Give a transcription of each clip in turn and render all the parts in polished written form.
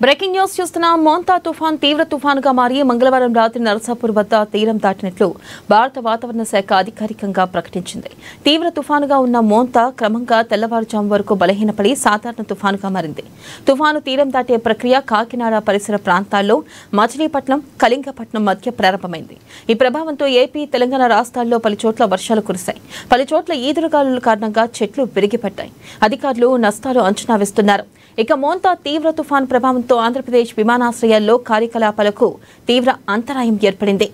Breaking news చూస్తున్నాం. మోంతా తుఫాన్ తీవ్ర తుఫానుగా మారి మంగళవారం రాత్రి నరసాపూర్ వద్ద తీరం దాటినట్లు భారత వాతావరణ శాఖ అధికారికంగా ప్రకటించింది. తీవ్ర తుఫానుగా ఉన్న మోంతా క్రమంగా తెల్లవారుజాము వరకు బలహీనపడి సాధారణ తుఫానుగా మారింది. తుఫాను తీరం దాటే ప్రక్రియ కాకినాడ పరిసర ప్రాంతాల్లో మచిలీపట్నం, కళింగపట్నం మధ్య ప్రారంభమైంది. ఈ ప్రభావంతో ఏపీ, తెలంగాణ రాష్ట్రాల్లో పలుచోట్ల వర్షాలు కురిశాయి. పలుచోట్ల ఈదురుగాలుల కారణంగా చెట్లు విరిగిపడ్డాయి. అధికారులు నష్టాలు అంచనా వేస్తున్నారు. ఇక మోంతా తీవ్ర తుఫాను ప్రభావంతో ఆంధ్రప్రదేశ్ విమానాశ్రయాల్లో కార్యకలాపాలకు తీవ్ర అంతరాయం ఏర్పడింది.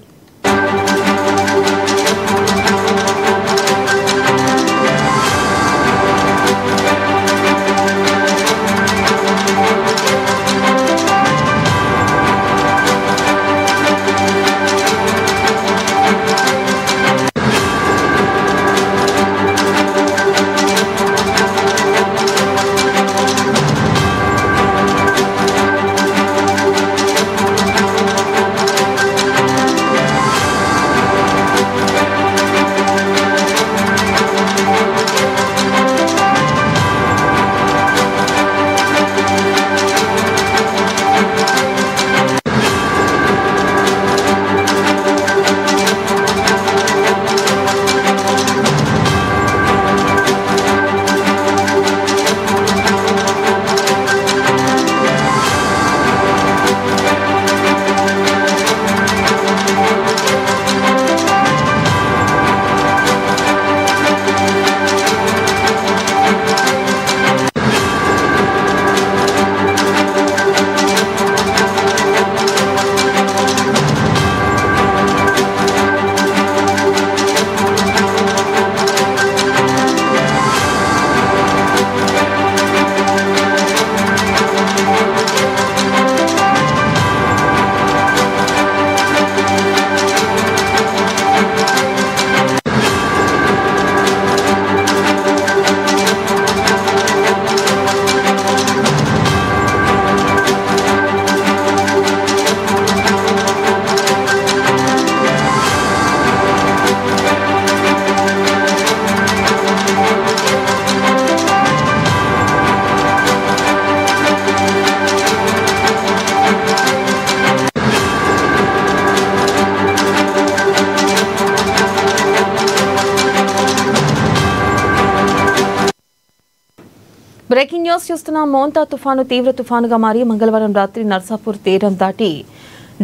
బ్రేకింగ్ న్యూస్ చూస్తున్నాం. మోంతా తుఫాను తీవ్ర తుఫానుగా మారి మంగళవారం రాత్రి నర్సాపూర్ తీరం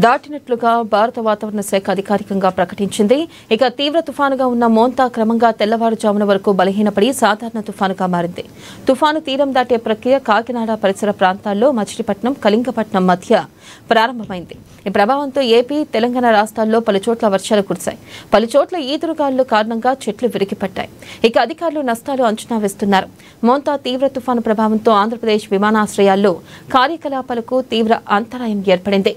దాటినట్లుగా భారత వాతావరణ శాఖ అధికారికంగా ప్రకటించింది. ఇక తీవ్ర తుఫానుగా ఉన్న మోంతా క్రమంగా తెల్లవారుజామున వరకు బలహీనపడి సాధారణ తుఫానుగా మారింది. తుఫాను తీరం దాటే ప్రక్రియ కాకినాడ పరిసర ప్రాంతాల్లో మచిలీపట్నం, కళింగపట్నం మధ్య ప్రారంభమైంది. ఈ ప్రభావంతో ఏపీ, తెలంగాణ రాష్ట్రాల్లో పలుచోట్ల వర్షాలు కురిశాయి. పలుచోట్ల ఈదురుగాలుల కారణంగా చెట్లు విరిగిపడ్డాయి. ఇక అధికారులు నష్టాలు అంచనా వేస్తున్నారు. మోంతా తీవ్ర తుఫాను ప్రభావంతో ఆంధ్రప్రదేశ్ విమానాశ్రయాల్లో కార్యకలాపాలకు తీవ్ర అంతరాయం ఏర్పడింది.